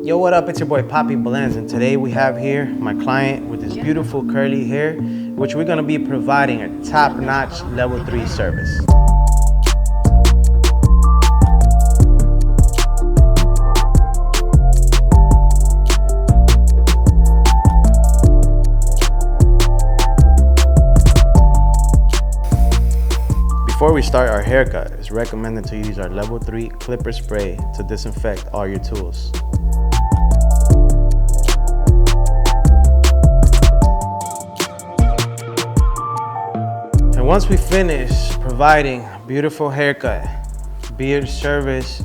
Yo, what up? It's your boy Poppy Blends, and today we have here my client with this beautiful curly hair, which we're gonna be providing a top-notch level 3 service. Before we start our haircut, it's recommended to use our level 3 clipper spray to disinfect all your tools. And once we finish providing a beautiful haircut, beard service,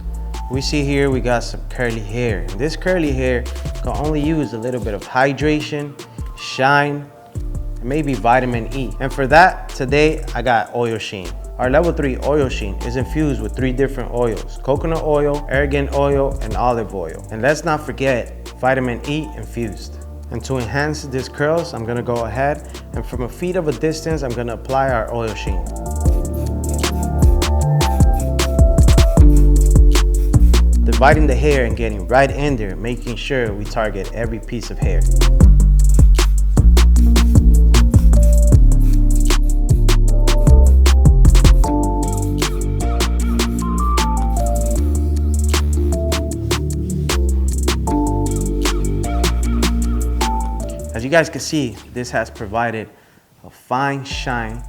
we see here we got some curly hair. And this curly hair can only use a little bit of hydration, shine, and maybe vitamin E. And for that, today I got oil Sheen. Our level 3 oil Sheen is infused with 3 different oils: coconut oil, argan oil, and olive oil. And let's not forget vitamin E infused. And to enhance these curls, I'm gonna go ahead and from a feet of a distance, I'm gonna apply our oil Sheen. Dividing the hair and getting right in there, making sure we target every piece of hair. As you guys can see, this has provided a fine shine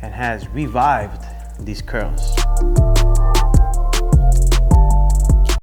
and has revived these curls.